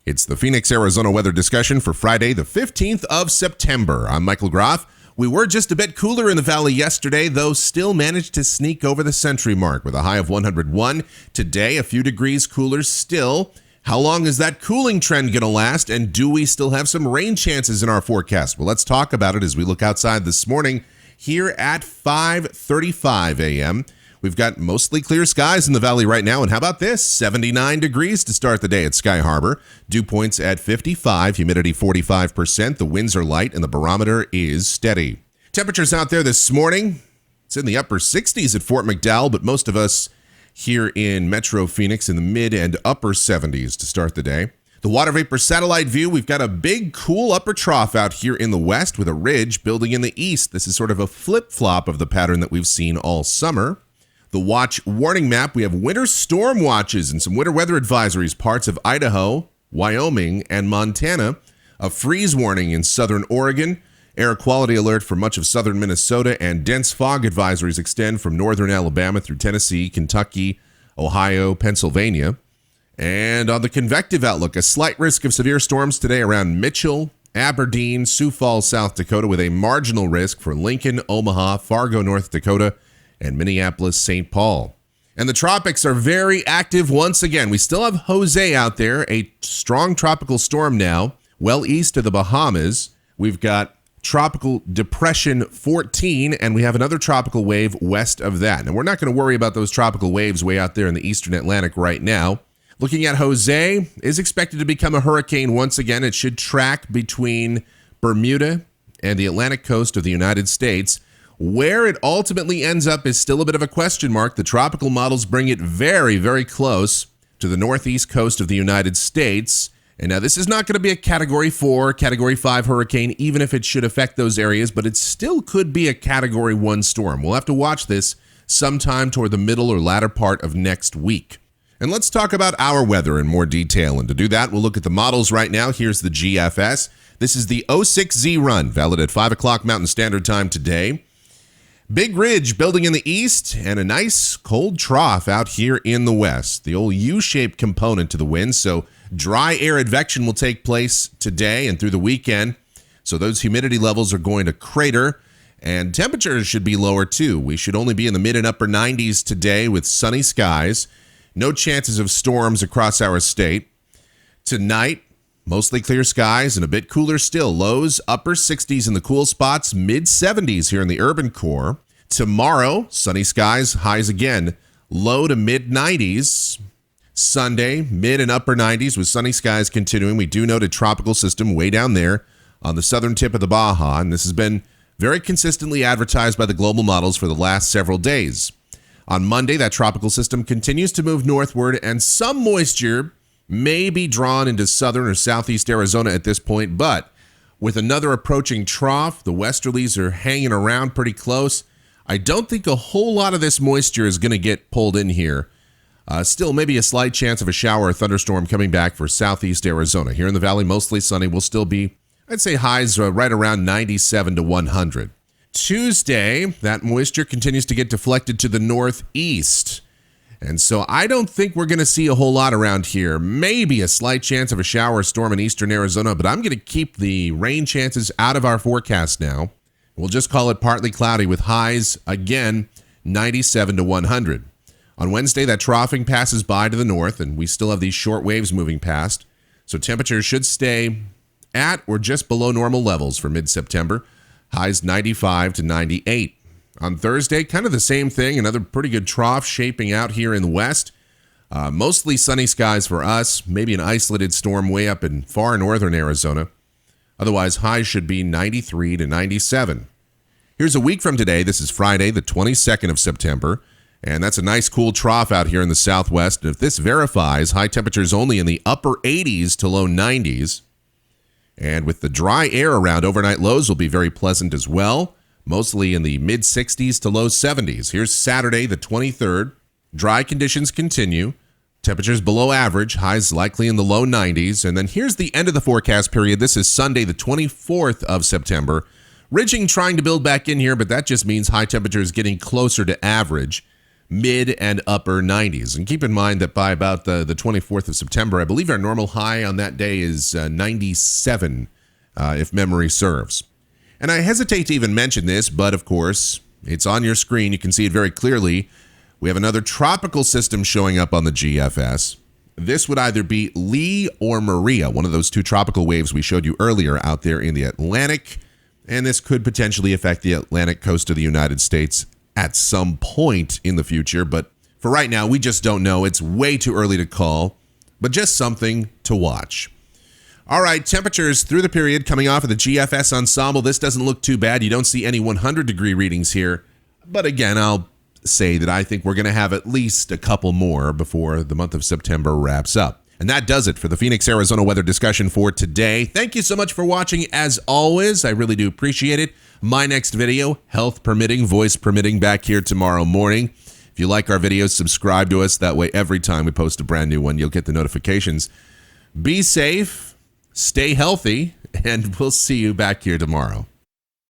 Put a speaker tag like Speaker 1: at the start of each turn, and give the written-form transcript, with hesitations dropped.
Speaker 1: It's the Phoenix, Arizona weather discussion for Friday, the 15th of September. I'm Michael Groff. We were just a bit cooler in the valley yesterday, though still managed to sneak over the century mark with a high of 101. Today, a few degrees cooler still. How long is that cooling trend going to last, and do we still have some rain chances in our forecast? Well, let's talk about it as we look outside this morning here at 5:35 a.m. We've got mostly clear skies in the valley right now, and how about this? 79 degrees to start the day at Sky Harbor. Dew points at 55, humidity 45%. The winds are light, and the barometer is steady. Temperatures out there this morning, it's in the upper 60s at Fort McDowell, but most of us here in Metro Phoenix in the mid and upper 70s to start the day. The water vapor satellite view, we've got a big, cool upper trough out here in the west with a ridge building in the east. This is sort of a flip-flop of the pattern that we've seen all summer. The watch warning map, we have winter storm watches and some winter weather advisories, parts of Idaho, Wyoming, and Montana. A freeze warning in southern Oregon. Air quality alert for much of southern Minnesota, and dense fog advisories extend from northern Alabama through Tennessee, Kentucky, Ohio, Pennsylvania. And on the convective outlook, a slight risk of severe storms today around Mitchell, Aberdeen, Sioux Falls, South Dakota, with a marginal risk for Lincoln, Omaha, Fargo, North Dakota, and Minneapolis, St. Paul. And the tropics are very active once again. We still have Jose out there, a strong tropical storm now, well east of the Bahamas. We've got Tropical Depression 14, and we have another tropical wave west of that. And we're not going to worry about those tropical waves way out there in the eastern Atlantic right now. Looking at Jose, is expected to become a hurricane once again. It should track between Bermuda and the Atlantic coast of the United States. Where it ultimately ends up is still a bit of a question mark. The tropical models bring it very, very close to the northeast coast of the United States. And now this is not going to be a Category 4, Category 5 hurricane, even if it should affect those areas, but it still could be a Category 1 storm. We'll have to watch this sometime toward the middle or latter part of next week. And let's talk about our weather in more detail. And to do that, we'll look at the models right now. Here's the GFS. This is the 06Z run, valid at 5 o'clock Mountain Standard Time today. Big ridge building in the east and a nice cold trough out here in the west. The old U-shaped component to the wind, so dry air advection will take place today and through the weekend. So those humidity levels are going to crater, and temperatures should be lower too. We should only be in the mid and upper 90s today with sunny skies. No chances of storms across our state. Tonight, mostly clear skies and a bit cooler still. Lows, upper 60s in the cool spots, mid 70s here in the urban core. Tomorrow, sunny skies, highs again, low to mid 90s. Sunday, mid and upper 90s with sunny skies continuing. We do note a tropical system way down there on the southern tip of the Baja, and this has been very consistently advertised by the global models for the last several days. On Monday, that tropical system continues to move northward, and some moisture may be drawn into southern or southeast Arizona at this point, but with another approaching trough, the westerlies are hanging around pretty close. I don't think a whole lot of this moisture is going to get pulled in here. Still, maybe a slight chance of a shower or thunderstorm coming back for southeast Arizona. Here in the valley, mostly sunny. Will still be, I'd say, highs right around 97 to 100. Tuesday, that moisture continues to get deflected to the northeast. And so I don't think we're going to see a whole lot around here. Maybe a slight chance of a shower or storm in eastern Arizona, but I'm going to keep the rain chances out of our forecast now. We'll just call it partly cloudy with highs, again, 97 to 100. On Wednesday, that troughing passes by to the north, and we still have these short waves moving past. So temperatures should stay at or just below normal levels for mid-September. Highs 95 to 98. On Thursday, kind of the same thing. Another pretty good trough shaping out here in the west. Mostly sunny skies for us. Maybe an isolated storm way up in far northern Arizona. Otherwise, highs should be 93 to 97. Here's a week from today. This is Friday, the 22nd of September. And that's a nice cool trough out here in the southwest. And if this verifies, high temperatures only in the upper 80s to low 90s. And with the dry air around, overnight lows will be very pleasant as well. Mostly in the mid 60s to low 70s. Here's Saturday, the 23rd. Dry conditions continue. Temperatures below average, highs likely in the low 90s. And then here's the end of the forecast period. This is Sunday, the 24th of September. Ridging trying to build back in here, but that just means high temperatures getting closer to average. mid and upper 90s. And keep in mind that by about the 24th of September, I believe our normal high on that day is 97, if memory serves. And I hesitate to even mention this, but of course, it's on your screen. You can see it very clearly. We have another tropical system showing up on the GFS. This would either be Lee or Maria, one of those two tropical waves we showed you earlier out there in the Atlantic. And this could potentially affect the Atlantic coast of the United States at some point in the future. But for right now, we just don't know. It's way too early to call, but just something to watch. All right, temperatures through the period coming off of the GFS ensemble. This doesn't look too bad. You don't see any 100-degree readings here. But again, I'll say that I think we're going to have at least a couple more before the month of September wraps up. And that does it for the Phoenix, Arizona weather discussion for today. Thank you so much for watching. As always, I really do appreciate it. My next video, health permitting, voice permitting, back here tomorrow morning. If you like our videos, subscribe to us. That way, every time we post a brand new one, you'll get the notifications. Be safe, stay healthy, and we'll see you back here tomorrow.